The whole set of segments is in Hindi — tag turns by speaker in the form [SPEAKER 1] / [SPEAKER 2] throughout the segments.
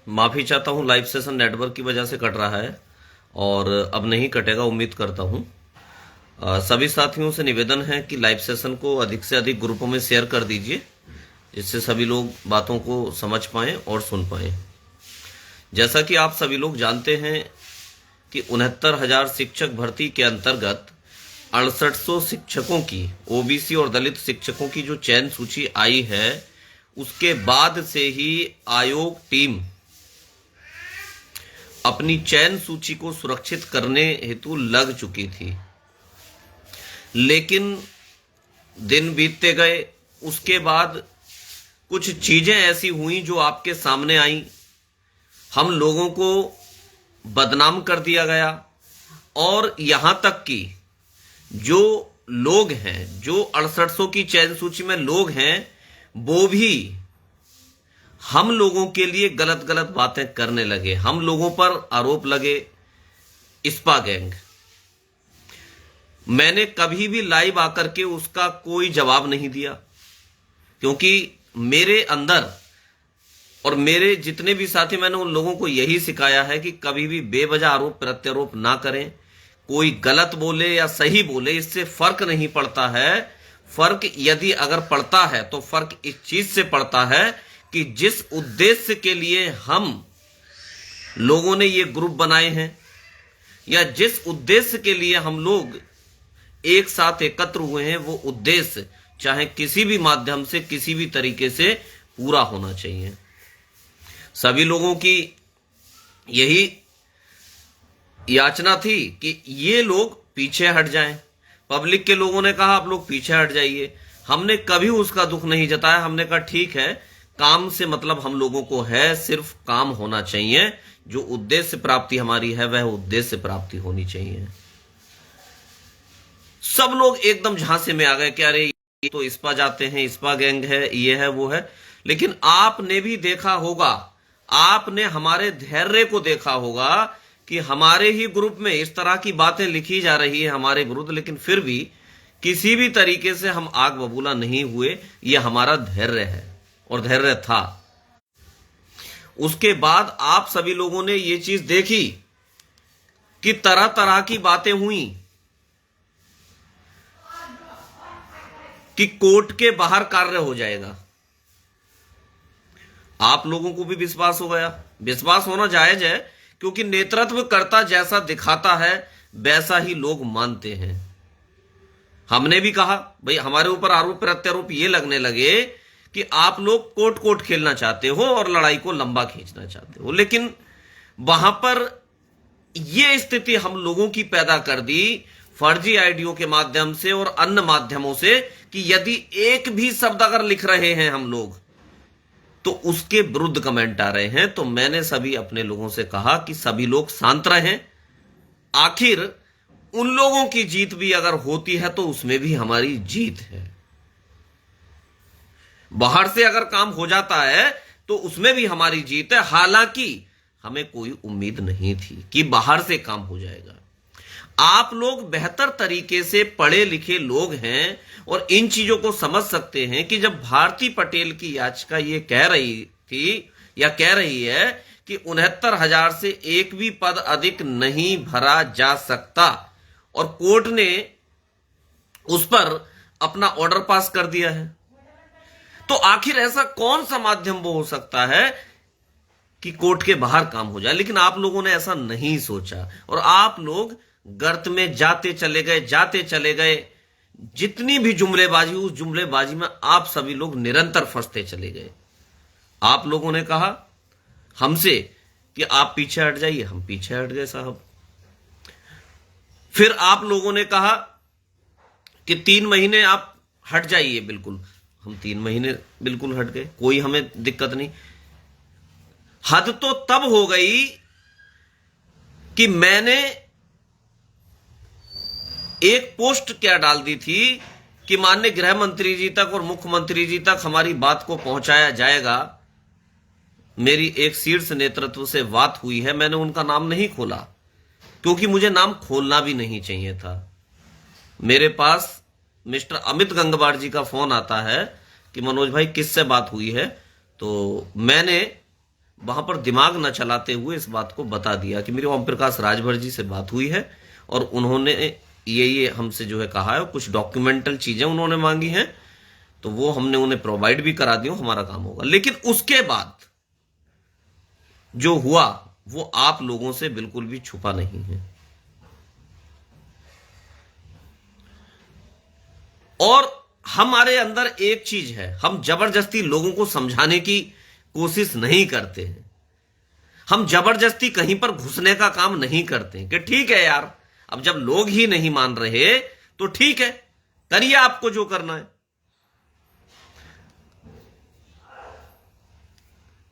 [SPEAKER 1] माफ़ी चाहता हूँ, लाइव सेशन नेटवर्क की वजह से कट रहा है और अब नहीं कटेगा, उम्मीद करता हूँ। सभी साथियों से निवेदन है कि लाइव सेशन को अधिक से अधिक ग्रुपों में शेयर कर दीजिए, जिससे सभी लोग बातों को समझ पाएं और सुन पाएं। जैसा कि आप सभी लोग जानते हैं कि 69,000 शिक्षक भर्ती के अंतर्गत 6800 शिक्षकों की, ओबीसी और दलित शिक्षकों की जो चयन सूची आई है, उसके बाद से ही आयोग टीम अपनी चयन सूची को सुरक्षित करने हेतु लग चुकी थी। लेकिन दिन बीतते गए, उसके बाद कुछ चीजें ऐसी हुई जो आपके सामने आई। हम लोगों को बदनाम कर दिया गया और यहां तक कि जो लोग हैं, जो 6800 की चयन सूची में लोग हैं, वो भी हम लोगों के लिए गलत गलत बातें करने लगे। हम लोगों पर आरोप लगे, इस्पा गैंग। मैंने कभी भी लाइव आकर के उसका कोई जवाब नहीं दिया, क्योंकि मेरे अंदर और मेरे जितने भी साथी, मैंने उन लोगों को यही सिखाया है कि कभी भी बेवजह आरोप प्रत्यारोप ना करें। कोई गलत बोले या सही बोले, इससे फर्क नहीं पड़ता है। फर्क यदि अगर पड़ता है तो फर्क इस चीज से पड़ता है कि जिस उद्देश्य के लिए हम लोगों ने ये ग्रुप बनाए हैं, या जिस उद्देश्य के लिए हम लोग एक साथ एकत्र हुए हैं, वो उद्देश्य चाहे किसी भी माध्यम से, किसी भी तरीके से पूरा होना चाहिए। सभी लोगों की यही याचना थी कि ये लोग पीछे हट जाएं। पब्लिक के लोगों ने कहा आप लोग पीछे हट जाइए। हमने कभी उसका दुख नहीं जताया। हमने कहा ठीक है, काम से मतलब हम लोगों को है, सिर्फ काम होना चाहिए। जो उद्देश्य प्राप्ति हमारी है, वह उद्देश्य प्राप्ति होनी चाहिए। सब लोग एकदम झांसे में आ गए कि अरे ये तो इस्पा जाते हैं, इस्पा गैंग है, ये है, वो है। लेकिन आपने भी देखा होगा, आपने हमारे धैर्य को देखा होगा कि हमारे ही ग्रुप में इस तरह की बातें लिखी जा रही है हमारे विरुद्ध, लेकिन फिर भी किसी भी तरीके से हम आग बबूला नहीं हुए। ये हमारा धैर्य है और धैर्य था। उसके बाद आप सभी लोगों ने ये चीज देखी कि तरह तरह की बातें हुई कि कोर्ट के बाहर कार्य हो जाएगा। आप लोगों को भी विश्वास हो गया। विश्वास होना जायज है, क्योंकि नेतृत्व करता जैसा दिखाता है वैसा ही लोग मानते हैं। हमने भी कहा भाई, हमारे ऊपर आरोप प्रत्यारोप ये लगने लगे कि आप लोग कोर्ट कोर्ट खेलना चाहते हो और लड़ाई को लंबा खींचना चाहते हो। लेकिन वहां पर यह स्थिति हम लोगों की पैदा कर दी फर्जी आईडियों के माध्यम से और अन्य माध्यमों से कि यदि एक भी शब्द अगर लिख रहे हैं हम लोग तो उसके विरुद्ध कमेंट आ रहे हैं। तो मैंने सभी अपने लोगों से कहा कि सभी लोग शांत रहें। आखिर उन लोगों की जीत भी अगर होती है तो उसमें भी हमारी जीत है। बाहर से अगर काम हो जाता है तो उसमें भी हमारी जीत है। हालांकि हमें कोई उम्मीद नहीं थी कि बाहर से काम हो जाएगा। आप लोग बेहतर तरीके से पढ़े लिखे लोग हैं और इन चीजों को समझ सकते हैं कि जब भारती पटेल की याचिका ये कह रही थी या कह रही है कि 69,000 से एक भी पद अधिक नहीं भरा जा सकता और कोर्ट ने उस पर अपना ऑर्डर पास कर दिया है, तो आखिर ऐसा कौन सा माध्यम वो हो सकता है कि कोर्ट के बाहर काम हो जाए। लेकिन आप लोगों ने ऐसा नहीं सोचा और आप लोग गर्त में जाते चले गए। जितनी भी जुमलेबाजी, उस जुमलेबाजी में आप सभी लोग निरंतर फंसते चले गए। आप लोगों ने कहा हमसे कि आप पीछे हट जाइए, हम पीछे हट गए साहब। फिर आप लोगों ने कहा कि 3 महीने आप हट जाइए, बिल्कुल, हम 3 महीने बिल्कुल हट गए, कोई हमें दिक्कत नहीं। हद तो तब हो गई कि मैंने एक पोस्ट क्या डाल दी थी कि माननीय गृह मंत्री जी तक और मुख्यमंत्री जी तक हमारी बात को पहुंचाया जाएगा। मेरी एक शीर्ष नेतृत्व से बात हुई है, मैंने उनका नाम नहीं खोला क्योंकि मुझे नाम खोलना भी नहीं चाहिए था। मेरे पास मिस्टर अमित गंगवार जी का फोन आता है कि मनोज भाई किससे बात हुई है, तो मैंने वहां पर दिमाग न चलाते हुए इस बात को बता दिया कि मेरी ओम प्रकाश राजभर जी से बात हुई है और उन्होंने ये हमसे जो है कहा है, कुछ डॉक्यूमेंटल चीजें उन्होंने मांगी हैं, तो वो हमने उन्हें प्रोवाइड भी करा दी, हमारा काम होगा। लेकिन उसके बाद जो हुआ वो आप लोगों से बिल्कुल भी छुपा नहीं है। और हमारे अंदर एक चीज है, हम जबरदस्ती लोगों को समझाने की कोशिश नहीं करते हैं। हम जबरदस्ती कहीं पर घुसने का काम नहीं करते कि ठीक है यार, अब जब लोग ही नहीं मान रहे तो ठीक है, करिए आपको जो करना है।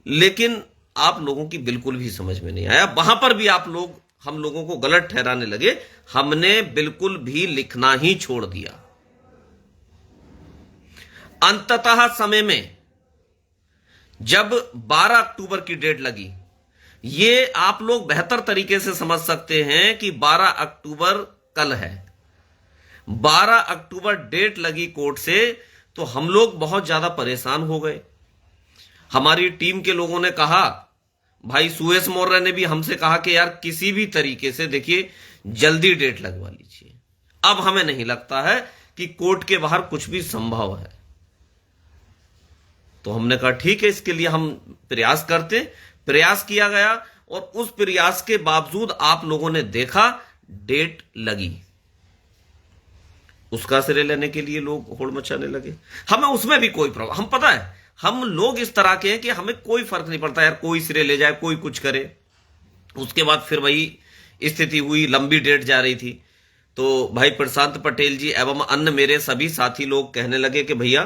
[SPEAKER 1] लेकिन आप लोगों की बिल्कुल भी समझ में नहीं आया। वहां पर भी आप लोग हम लोगों को गलत ठहराने लगे। हमने बिल्कुल भी लिखना ही छोड़ दिया। अंततः समय में जब 12 अक्टूबर की डेट लगी, ये आप लोग बेहतर तरीके से समझ सकते हैं कि 12 अक्टूबर कल है। 12 अक्टूबर डेट लगी कोर्ट से, तो हम लोग बहुत ज्यादा परेशान हो गए। हमारी टीम के लोगों ने कहा, भाई सुयस मौर्य ने भी हमसे कहा कि यार किसी भी तरीके से देखिए जल्दी डेट लगवा लीजिए। अब हमें नहीं लगता है कि कोर्ट के बाहर कुछ भी संभव है। तो हमने कहा ठीक है, इसके लिए हम प्रयास करते। प्रयास किया गया और उस प्रयास के बावजूद आप लोगों ने देखा डेट लगी। उसका श्रेय लेने के लिए लोग होड़ मचाने लगे। हमें उसमें भी कोई प्रॉब्लम, हम पता है हम लोग इस तरह के हैं कि हमें कोई फर्क नहीं पड़ता यार, कोई श्रेय ले जाए, कोई कुछ करे। उसके बाद फिर वही स्थिति हुई, लंबी डेट जा रही थी। तो भाई प्रशांत पटेल जी एवं अन्य मेरे सभी साथी लोग कहने लगे कि भैया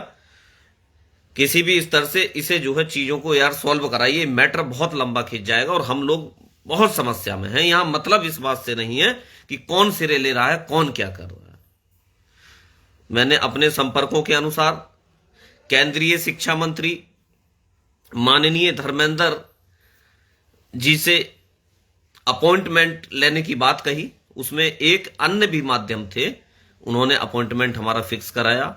[SPEAKER 1] किसी भी स्तर से इसे जो है चीजों को यार सॉल्व कराइए, मैटर बहुत लंबा खिंच जाएगा और हम लोग बहुत समस्या में हैं। यहां मतलब इस बात से नहीं है कि कौन सिरे ले रहा है, कौन क्या कर रहा है। मैंने अपने संपर्कों के अनुसार केंद्रीय शिक्षा मंत्री माननीय धर्मेंद्र जी से अपॉइंटमेंट लेने की बात कही। उसमें एक अन्य भी माध्यम थे, उन्होंने अपॉइंटमेंट हमारा फिक्स कराया।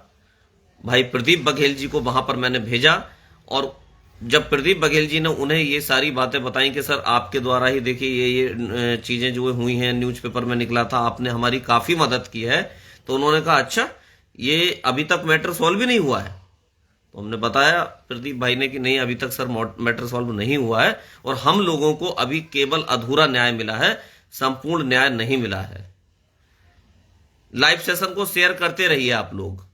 [SPEAKER 1] भाई प्रदीप बघेल जी को वहां पर मैंने भेजा और जब प्रदीप बघेल जी ने उन्हें ये सारी बातें बताई कि सर आपके द्वारा ही देखिए ये चीजें जो हुई हैं, न्यूज़पेपर में निकला था, आपने हमारी काफी मदद की है, तो उन्होंने कहा अच्छा ये अभी तक मैटर सॉल्व भी नहीं हुआ है। तो हमने बताया प्रदीप भाई ने कि नहीं अभी तक सर मैटर सॉल्व नहीं हुआ है और हम लोगों को अभी केवल अधूरा न्याय मिला है, संपूर्ण न्याय नहीं मिला है। लाइव सेशन को शेयर करते रहिए आप लोग।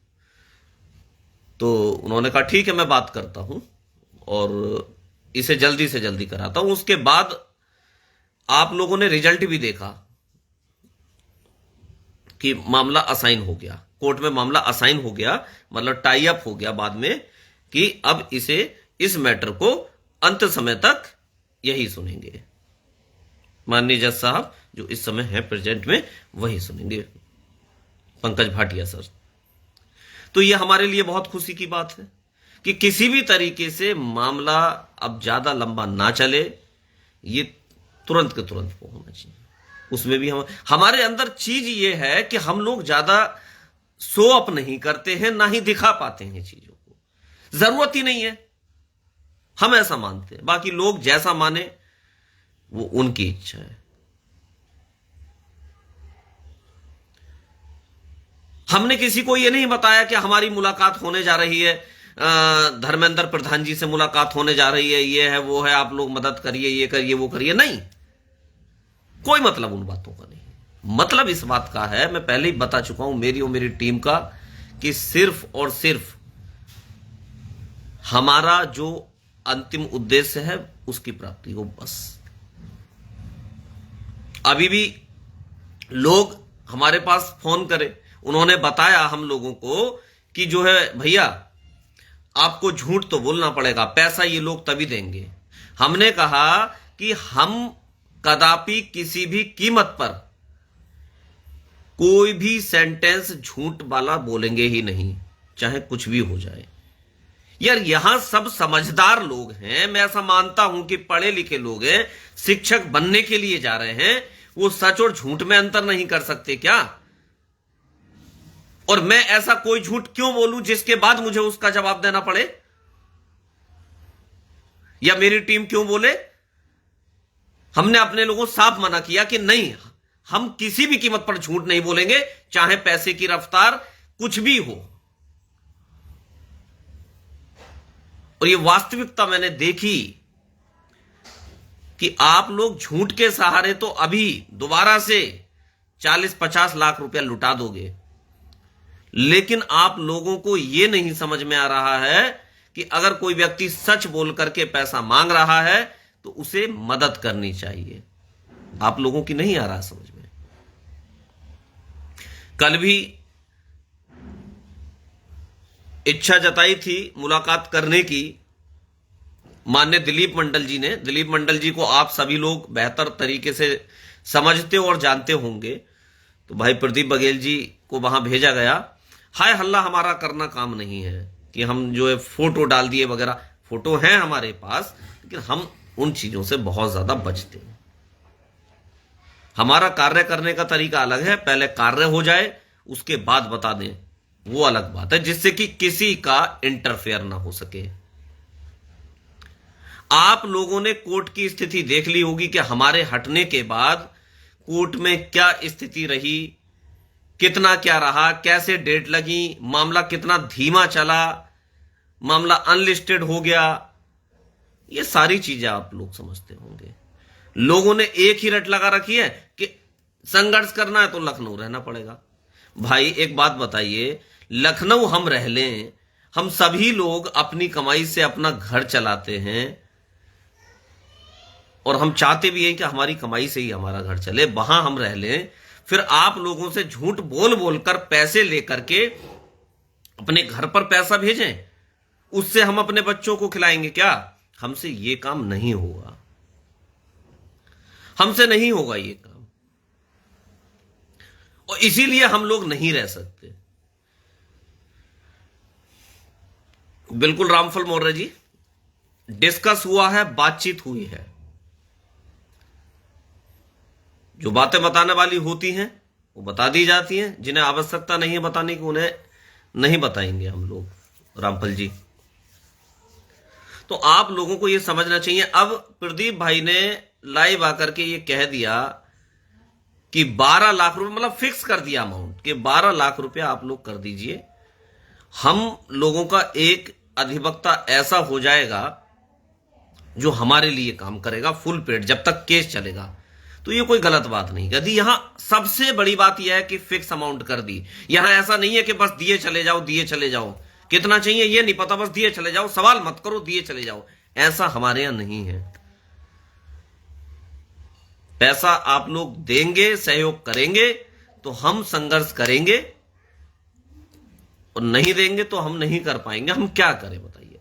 [SPEAKER 1] तो उन्होंने कहा ठीक है मैं बात करता हूं और इसे जल्दी से जल्दी कराता हूं। उसके बाद आप लोगों ने रिजल्ट भी देखा कि मामला असाइन हो गया, कोर्ट में मामला असाइन हो गया, मतलब टाई अप हो गया बाद में कि अब इस मैटर को अंत समय तक यही सुनेंगे। माननीय जज साहब जो इस समय है प्रेजेंट में वही सुनेंगे, पंकज भाटिया सर। तो यह हमारे लिए बहुत खुशी की बात है कि किसी भी तरीके से मामला अब ज्यादा लंबा ना चले, ये तुरंत के तुरंत वो होना चाहिए। उसमें भी हमारे अंदर चीज ये है कि हम लोग ज्यादा शो अप नहीं करते हैं, ना ही दिखा पाते हैं चीजों को, जरूरत ही नहीं है, हम ऐसा मानते हैं। बाकी लोग जैसा माने वो उनकी इच्छा है। हमने किसी को ये नहीं बताया कि हमारी मुलाकात होने जा रही है, धर्मेंद्र प्रधान जी से मुलाकात होने जा रही है, ये है वो है, आप लोग मदद करिए, ये करिए वो करिए, नहीं, कोई मतलब उन बातों का नहीं। मतलब इस बात का है, मैं पहले ही बता चुका हूं मेरी और मेरी टीम का, कि सिर्फ और सिर्फ हमारा जो अंतिम उद्देश्य है उसकी प्राप्ति हो, बस। अभी भी लोग हमारे पास फोन करे, उन्होंने बताया हम लोगों को कि जो है भैया आपको झूठ तो बोलना पड़ेगा, पैसा ये लोग तभी देंगे। हमने कहा कि हम कदापि किसी भी कीमत पर कोई भी सेंटेंस झूठ वाला बोलेंगे ही नहीं, चाहे कुछ भी हो जाए। यार यहां सब समझदार लोग हैं, मैं ऐसा मानता हूं कि पढ़े लिखे लोग हैं, शिक्षक बनने के लिए जा रहे हैं, वो सच और झूठ में अंतर नहीं कर सकते क्या? और मैं ऐसा कोई झूठ क्यों बोलूं जिसके बाद मुझे उसका जवाब देना पड़े? या मेरी टीम क्यों बोले? हमने अपने लोगों को साफ मना किया कि नहीं, हम किसी भी कीमत पर झूठ नहीं बोलेंगे, चाहे पैसे की रफ्तार कुछ भी हो। और ये वास्तविकता मैंने देखी कि आप लोग झूठ के सहारे तो अभी दोबारा से 40-50 लाख रुपया लुटा दोगे, लेकिन आप लोगों को यह नहीं समझ में आ रहा है कि अगर कोई व्यक्ति सच बोल करके पैसा मांग रहा है तो उसे मदद करनी चाहिए। आप लोगों की नहीं आ रहा समझ में। कल भी इच्छा जताई थी मुलाकात करने की माननीय दिलीप मंडल जी ने। दिलीप मंडल जी को आप सभी लोग बेहतर तरीके से समझते और जानते होंगे, तो भाई प्रदीप बघेल जी को वहां भेजा गया। हाय हल्ला हमारा करना काम नहीं है कि हम जो है फोटो डाल दिए वगैरह, फोटो हैं हमारे पास, लेकिन हम उन चीजों से बहुत ज्यादा बचते हैं। हमारा कार्य करने का तरीका अलग है, पहले कार्य हो जाए उसके बाद बता दें, वो अलग बात है, जिससे कि किसी का इंटरफेयर ना हो सके। आप लोगों ने कोर्ट की स्थिति देख ली होगी कि हमारे हटने के बाद कोर्ट में क्या स्थिति रही, कितना क्या रहा, कैसे डेट लगी, मामला कितना धीमा चला, मामला अनलिस्टेड हो गया, ये सारी चीजें आप लोग समझते होंगे। लोगों ने एक ही रट लगा रखी है कि संघर्ष करना है तो लखनऊ रहना पड़ेगा। भाई एक बात बताइए, लखनऊ हम रह लें, हम सभी लोग अपनी कमाई से अपना घर चलाते हैं और हम चाहते भी हैं कि हमारी कमाई से ही हमारा घर चले, वहां हम रह लें, फिर आप लोगों से झूठ बोल बोलकर पैसे लेकर के अपने घर पर पैसा भेजें, उससे हम अपने बच्चों को खिलाएंगे क्या? हमसे ये काम नहीं होगा, हमसे नहीं होगा ये काम, और इसीलिए हम लोग नहीं रह सकते। बिल्कुल रामफल मौर्य जी, डिस्कस हुआ है, बातचीत हुई है, जो बातें बताने वाली होती हैं वो बता दी जाती हैं, जिन्हें आवश्यकता नहीं है बताने की उन्हें नहीं बताएंगे हम लोग, रामफल जी। तो आप लोगों को ये समझना चाहिए। अब प्रदीप भाई ने लाइव आकर के ये कह दिया कि 12 लाख रुपए, मतलब फिक्स कर दिया अमाउंट कि 12 लाख रुपया आप लोग कर दीजिए, हम लोगों का एक अधिवक्ता ऐसा हो जाएगा जो हमारे लिए काम करेगा फुल पेड जब तक केस चलेगा। तो ये कोई गलत बात नहीं। यदि यहां सबसे बड़ी बात यह है कि फिक्स अमाउंट कर दी, यहां ऐसा नहीं है कि बस दिए चले जाओ, दिए चले जाओ, कितना चाहिए ये नहीं पता, बस दिए चले जाओ, सवाल मत करो, दिए चले जाओ, ऐसा हमारे यहां नहीं है। पैसा आप लोग देंगे, सहयोग करेंगे तो हम संघर्ष करेंगे, और नहीं देंगे तो हम नहीं कर पाएंगे। हम क्या करें बताइए?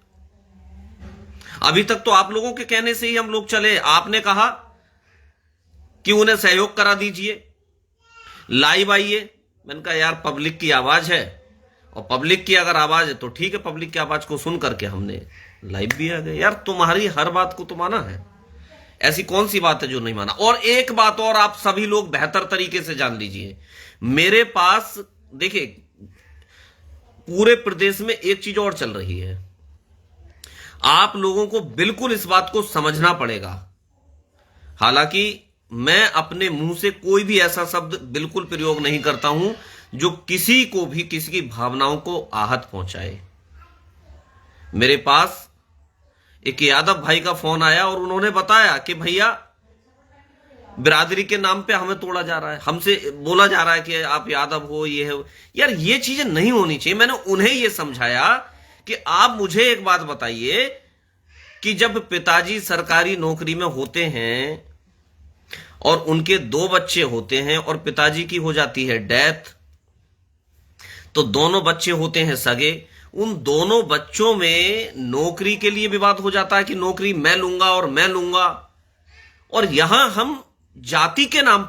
[SPEAKER 1] अभी तक तो आप लोगों के कहने से ही हम लोग चले। आपने कहा कि उन्हें सहयोग करा दीजिए, लाइव आइए। मैंने कहा यार पब्लिक की आवाज है, और पब्लिक की अगर आवाज है तो ठीक है, पब्लिक की आवाज को सुन करके हमने लाइव भी आ गए। यार तुम्हारी हर बात को तो माना है, ऐसी कौन सी बात है जो नहीं माना? और एक बात और आप सभी लोग बेहतर तरीके से जान लीजिए, मेरे पास देखिए पूरे प्रदेश में एक चीज और चल रही है, आप लोगों को बिल्कुल इस बात को समझना पड़ेगा। हालांकि मैं अपने मुंह से कोई भी ऐसा शब्द बिल्कुल प्रयोग नहीं करता हूं जो किसी को भी किसी की भावनाओं को आहत पहुंचाए। मेरे पास एक यादव भाई का फोन आया और उन्होंने बताया कि भैया बिरादरी के नाम पे हमें तोड़ा जा रहा है, हमसे बोला जा रहा है कि आप यादव हो, ये है। यार ये चीजें नहीं होनी चाहिए। मैंने उन्हें ये समझाया कि आप मुझे एक बात बताइए कि जब पिताजी सरकारी नौकरी में होते हैं और उनके 2 बच्चे होते हैं और पिताजी की हो जाती है डेथ, तो दोनों बच्चे होते हैं सगे, उन दोनों बच्चों में नौकरी के लिए विवाद हो जाता है कि नौकरी मैं लूंगा और मैं लूंगा। और यहां हम जाति के नाम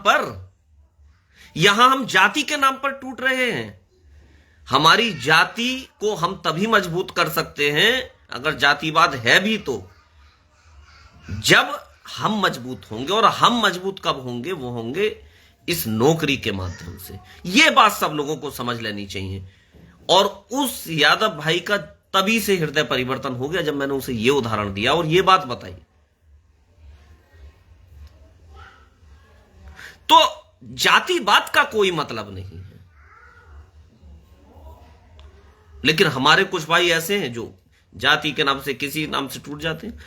[SPEAKER 1] पर टूट रहे हैं। हमारी जाति को हम तभी मजबूत कर सकते हैं अगर जातिवाद है भी तो, जब हम मजबूत होंगे। और हम मजबूत कब होंगे? वो होंगे इस नौकरी के माध्यम से। यह बात सब लोगों को समझ लेनी चाहिए। और उस यादव भाई का तभी से हृदय परिवर्तन हो गया जब मैंने उसे यह उदाहरण दिया और यह बात बताई। तो जातिवाद का कोई मतलब नहीं है, लेकिन हमारे कुछ भाई ऐसे हैं जो जाति के नाम से किसी नाम से टूट जाते हैं।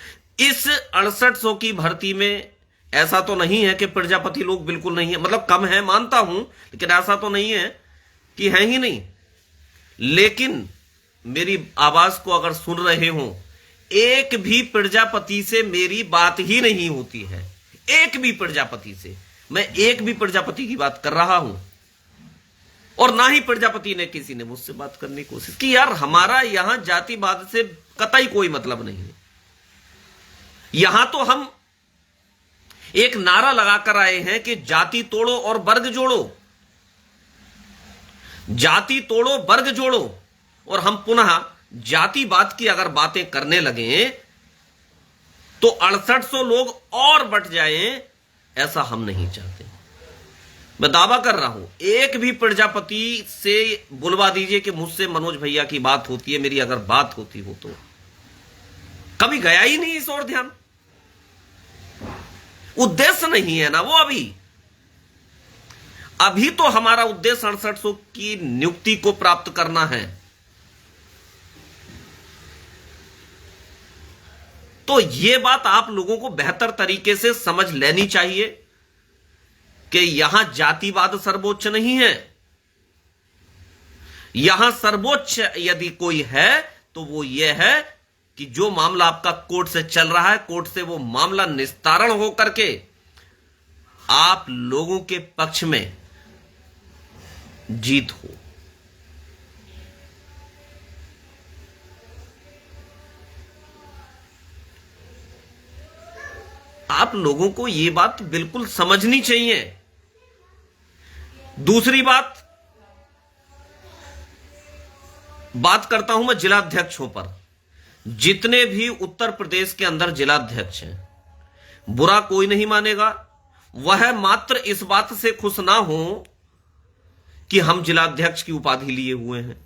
[SPEAKER 1] इस 6800 की भर्ती में ऐसा तो नहीं है कि प्रजापति लोग बिल्कुल नहीं है, मतलब कम है मानता हूं, लेकिन ऐसा तो नहीं है कि है ही नहीं। लेकिन मेरी आवाज को अगर सुन रहे हो, एक भी प्रजापति से मेरी बात ही नहीं होती है, एक भी प्रजापति से। मैं एक भी प्रजापति की बात कर रहा हूं और ना ही प्रजापति ने किसी ने मुझसे बात करने की कोशिश की। यार हमारा यहां जातिवाद से कतई कोई मतलब नहीं है। यहां तो हम एक नारा लगाकर आए हैं कि जाति तोड़ो और वर्ग जोड़ो, जाति तोड़ो वर्ग जोड़ो, और हम पुनः जातिवाद की अगर बातें करने लगे तो 6800 लोग और बढ़ जाएं, ऐसा हम नहीं चाहते। मैं दावा कर रहा हूं, एक भी प्रजापति से बुलवा दीजिए कि मुझसे मनोज भैया की बात होती है, मेरी अगर बात होती हो तो कभी गया ही नहीं इस ओर ध्यान। उद्देश्य नहीं है ना वो। अभी तो हमारा उद्देश्य 6800 की नियुक्ति को प्राप्त करना है। तो यह बात आप लोगों को बेहतर तरीके से समझ लेनी चाहिए कि यहां जातिवाद सर्वोच्च नहीं है। यहां सर्वोच्च यदि कोई है तो वो यह है कि जो मामला आपका कोर्ट से चल रहा है, कोर्ट से वो मामला निस्तारण हो करके आप लोगों के पक्ष में जीत हो। आप लोगों को यह बात बिल्कुल समझनी चाहिए। दूसरी बात करता हूं मैं जिलाध्यक्षों पर। जितने भी उत्तर प्रदेश के अंदर जिलाध्यक्ष हैं, बुरा कोई नहीं मानेगा, वह मात्र इस बात से खुश ना हो कि हम जिलाध्यक्ष की उपाधि लिए हुए हैं।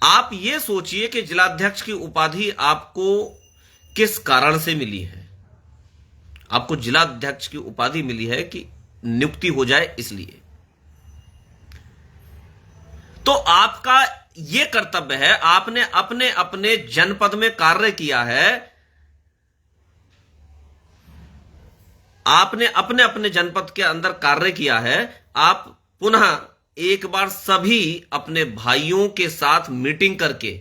[SPEAKER 1] आप यह सोचिए कि जिलाध्यक्ष की उपाधि आपको किस कारण से मिली है। आपको जिलाध्यक्ष की उपाधि मिली है कि नियुक्ति हो जाए इसलिए। तो आपका यह कर्तव्य है, आपने अपने अपने जनपद में कार्य किया है, आपने अपने अपने जनपद के अंदर कार्य किया है, आप पुनः एक बार सभी अपने भाइयों के साथ मीटिंग करके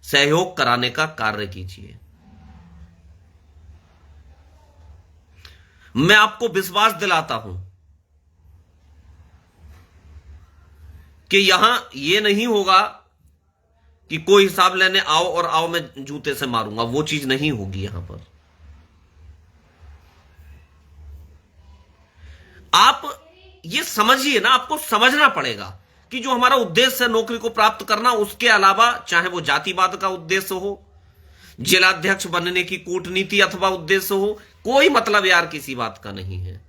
[SPEAKER 1] सहयोग कराने का कार्य कीजिए। मैं आपको विश्वास दिलाता हूं कि यहां यह नहीं होगा कि कोई हिसाब लेने आओ और आओ मैं जूते से मारूंगा, वो चीज नहीं होगी। यहां पर आप ये समझिए ना, आपको समझना पड़ेगा कि जो हमारा उद्देश्य है नौकरी को प्राप्त करना, उसके अलावा चाहे वो जातिवाद का उद्देश्य हो, जिलाध्यक्ष बनने की कूटनीति अथवा उद्देश्य हो, कोई मतलब यार किसी बात का नहीं है।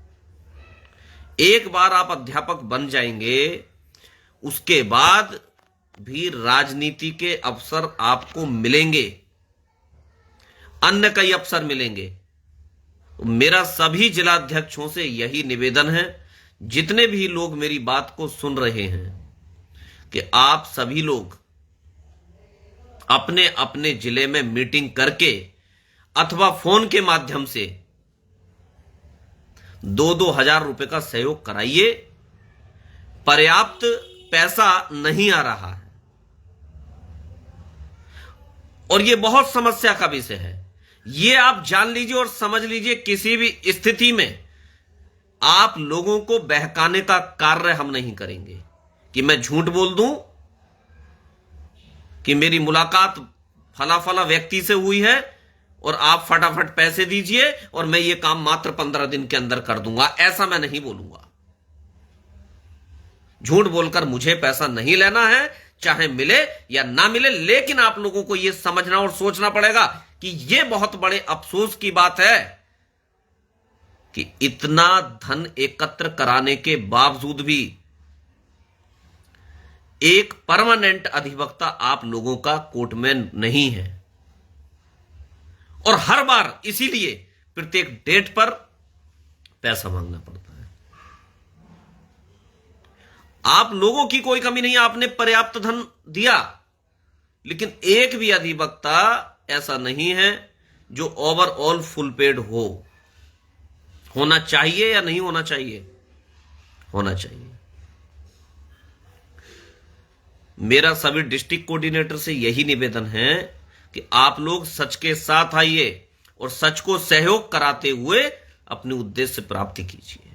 [SPEAKER 1] एक बार आप अध्यापक बन जाएंगे, उसके बाद भी राजनीति के अवसर आपको मिलेंगे, अन्य कई अवसर मिलेंगे। तो मेरा सभी जिलाध्यक्षों से यही निवेदन है, जितने भी लोग मेरी बात को सुन रहे हैं, कि आप सभी लोग अपने अपने जिले में मीटिंग करके अथवा फोन के माध्यम से 2-2 हजार रुपए का सहयोग कराइए। पर्याप्त पैसा नहीं आ रहा है और यह बहुत समस्या का विषय है। यह आप जान लीजिए और समझ लीजिए, किसी भी स्थिति में आप लोगों को बहकाने का कार्य हम नहीं करेंगे कि मैं झूठ बोल दूं कि मेरी मुलाकात फला फला व्यक्ति से हुई है और आप फटाफट पैसे दीजिए और मैं ये काम मात्र 15 दिन के अंदर कर दूंगा। ऐसा मैं नहीं बोलूंगा। झूठ बोलकर मुझे पैसा नहीं लेना है, चाहे मिले या ना मिले। लेकिन आप लोगों को यह समझना और सोचना पड़ेगा कि यह बहुत बड़े अफसोस की बात है कि इतना धन एकत्र कराने के बावजूद भी एक परमानेंट अधिवक्ता आप लोगों का कोर्ट में नहीं है, और हर बार इसीलिए प्रत्येक डेट पर पैसा मांगना पड़ता है। आप लोगों की कोई कमी नहीं, आपने पर्याप्त धन दिया, लेकिन एक भी अधिवक्ता ऐसा नहीं है जो ओवरऑल फुल पेड हो। होना चाहिए या नहीं होना चाहिए? होना चाहिए। मेरा सभी डिस्ट्रिक्ट कोऑर्डिनेटर से यही निवेदन है कि आप लोग सच के साथ आइए और सच को सहयोग कराते हुए अपने उद्देश्य प्राप्ति कीजिए।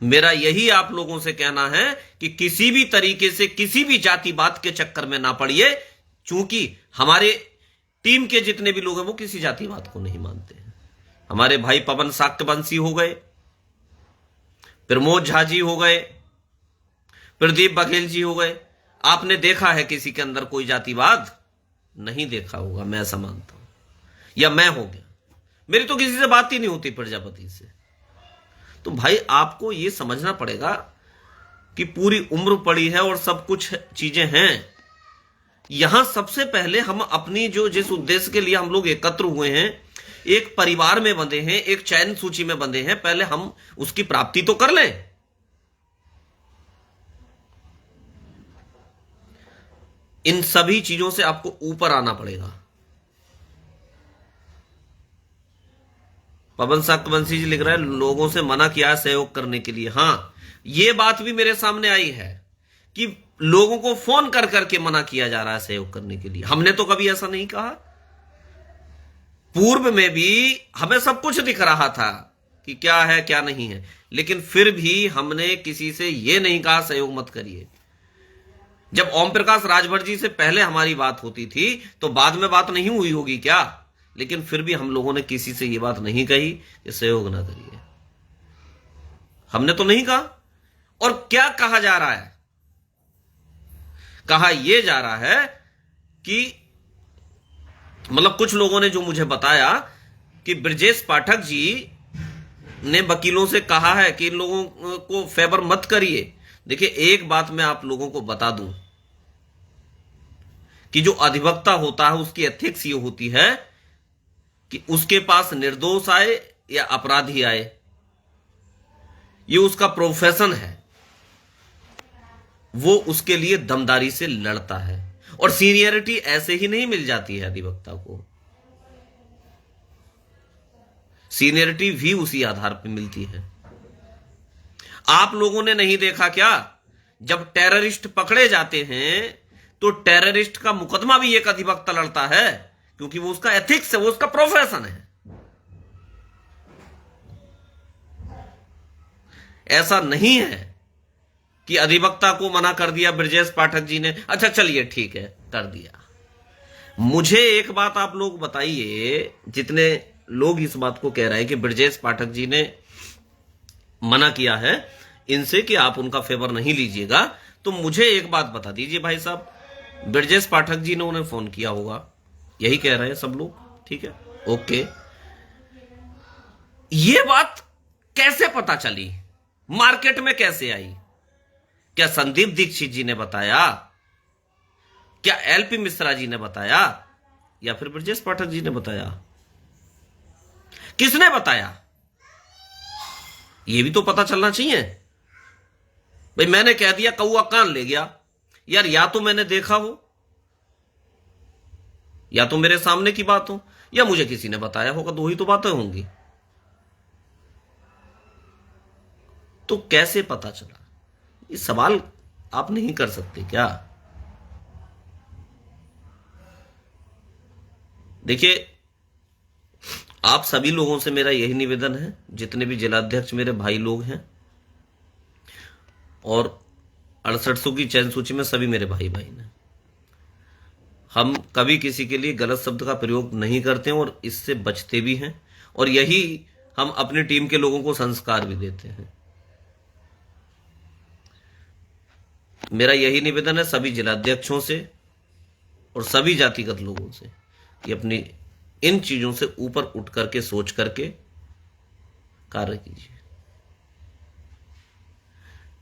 [SPEAKER 1] मेरा यही आप लोगों से कहना है कि किसी भी तरीके से किसी भी जातिवाद के चक्कर में ना पड़िए, क्योंकि हमारे टीम के जितने भी लोग हैं वो किसी जातिवाद को नहीं मानते हैं। हमारे भाई पवन साक्यवंशी हो गए, प्रमोद झा जी हो गए, प्रदीप बघेल जी हो गए। आपने देखा है किसी के अंदर कोई जातिवाद? नहीं देखा होगा, मैं ऐसा मानता हूं। या मैं हो गया, मेरी तो किसी से बात ही नहीं होती प्रजापति से। तो भाई आपको यह समझना पड़ेगा कि पूरी उम्र पड़ी है और सब कुछ चीजें हैं। यहां सबसे पहले हम अपनी जो जिस उद्देश्य के लिए हम लोग एकत्र हुए हैं, एक परिवार में बंधे हैं, एक चयन सूची में बंधे हैं, पहले हम उसकी प्राप्ति तो कर लें। इन सभी चीजों से आपको ऊपर आना पड़ेगा। पवन साक्यवंशी जी लिख रहा है लोगों से मना किया है सहयोग करने के लिए। हां, यह बात भी मेरे सामने आई है कि लोगों को फोन कर करके मना किया जा रहा है सहयोग करने के लिए। हमने तो कभी ऐसा नहीं कहा। पूर्व में भी हमें सब कुछ दिख रहा था कि क्या है क्या नहीं है, लेकिन फिर भी हमने किसी से यह नहीं कहा सहयोग मत करिए। जब ओम प्रकाश राजभर जी से पहले हमारी बात होती थी तो बाद में बात नहीं हुई होगी क्या? लेकिन फिर भी हम लोगों ने किसी से यह बात नहीं कही कि सहयोग ना करिए। हमने तो नहीं कहा। और क्या कहा जा रहा है? कहा यह जा रहा है कि मतलब कुछ लोगों ने जो मुझे बताया कि ब्रजेश पाठक जी ने वकीलों से कहा है कि इन लोगों को फेवर मत करिए। देखिए, एक बात मैं आप लोगों को बता दूं कि जो अधिवक्ता होता है उसकी एथिक्स ये होती है कि उसके पास निर्दोष आए या अपराधी आए, ये उसका प्रोफेशन है। वो उसके लिए दमदारी से लड़ता है, और सीनियरिटी ऐसे ही नहीं मिल जाती है अधिवक्ता को। सीनियरिटी भी उसी आधार पर मिलती है। आप लोगों ने नहीं देखा क्या, जब टेररिस्ट पकड़े जाते हैं तो टेररिस्ट का मुकदमा भी एक अधिवक्ता लड़ता है, क्योंकि वो उसका एथिक्स है, वो उसका प्रोफेशन है। ऐसा नहीं है कि अधिवक्ता को मना कर दिया ब्रजेश पाठक जी ने, अच्छा चलिए ठीक है कर दिया। मुझे एक बात आप लोग बताइए, जितने लोग इस बात को कह रहे हैं कि ब्रजेश पाठक जी ने मना किया है इनसे कि आप उनका फेवर नहीं लीजिएगा, तो मुझे एक बात बता दीजिए भाई साहब, ब्रजेश पाठक जी ने उन्हें फोन किया होगा, यही कह रहे हैं सब लोग, ठीक है, ओके। ये बात कैसे पता चली, मार्केट में कैसे आई? क्या संदीप दीक्षित जी ने बताया? क्या एलपी मिश्रा जी ने बताया? या फिर ब्रजेश पाठक जी ने बताया? किसने बताया? यह भी तो पता चलना चाहिए। भाई मैंने कह दिया कौआ कान ले गया यार, या तो मैंने देखा हो, या तो मेरे सामने की बात हो, या मुझे किसी ने बताया होगा, दो ही तो बातें होंगी। तो कैसे पता चला? ये सवाल आप नहीं कर सकते क्या? देखिए, आप सभी लोगों से मेरा यही निवेदन है, जितने भी जिलाध्यक्ष मेरे भाई लोग हैं, और 6800 की चयन सूची में सभी मेरे भाई भाई हैं, हम कभी किसी के लिए गलत शब्द का प्रयोग नहीं करते हैं और इससे बचते भी हैं, और यही हम अपनी टीम के लोगों को संस्कार भी देते हैं। मेरा यही निवेदन है सभी जिलाध्यक्षों से और सभी जातिगत लोगों से कि अपनी इन चीजों से ऊपर उठ करके सोच करके कार्य कीजिए।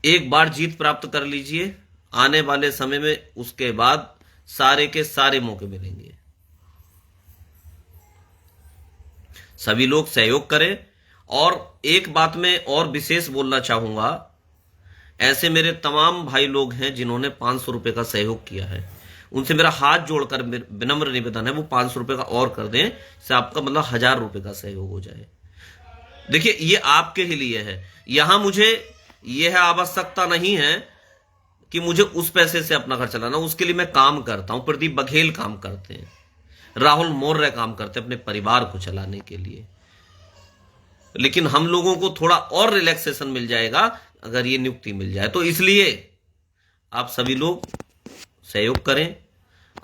[SPEAKER 1] एक बार जीत प्राप्त कर लीजिए, आने वाले समय में उसके बाद सारे के सारे मौके मिलेंगे। सभी लोग सहयोग करें। और एक बात मैं और विशेष बोलना चाहूंगा, ऐसे मेरे तमाम भाई लोग हैं जिन्होंने 500 रुपए का सहयोग किया है, उनसे मेरा हाथ जोड़कर विनम्र निवेदन है वो 500 रुपए का और कर दें, से आपका मतलब 1000 रुपए का सहयोग हो जाए। देखिए ये आपके ही लिए है, यहां मुझे यह आवश्यकता नहीं है कि मुझे उस पैसे से अपना घर चलाना, उसके लिए मैं काम करता हूं। प्रदीप बघेल काम करते हैं, राहुल मौर्य काम करते हैं अपने परिवार को चलाने के लिए। लेकिन हम लोगों को थोड़ा और रिलैक्सेशन मिल जाएगा अगर ये नियुक्ति मिल जाए। तो इसलिए आप सभी लोग सहयोग करें,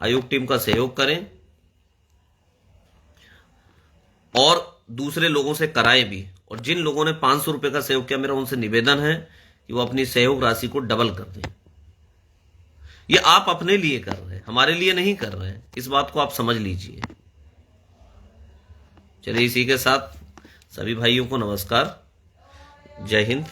[SPEAKER 1] आयोग टीम का सहयोग करें और दूसरे लोगों से कराएं भी। और जिन लोगों ने 500 रुपए का सहयोग किया, मेरा उनसे निवेदन है कि वो अपनी सहयोग राशि को डबल कर दें। ये आप अपने लिए कर रहे हैं, हमारे लिए नहीं कर रहे हैं, इस बात को आप समझ लीजिए। चलिए इसी के साथ सभी भाइयों को नमस्कार, जय हिंद।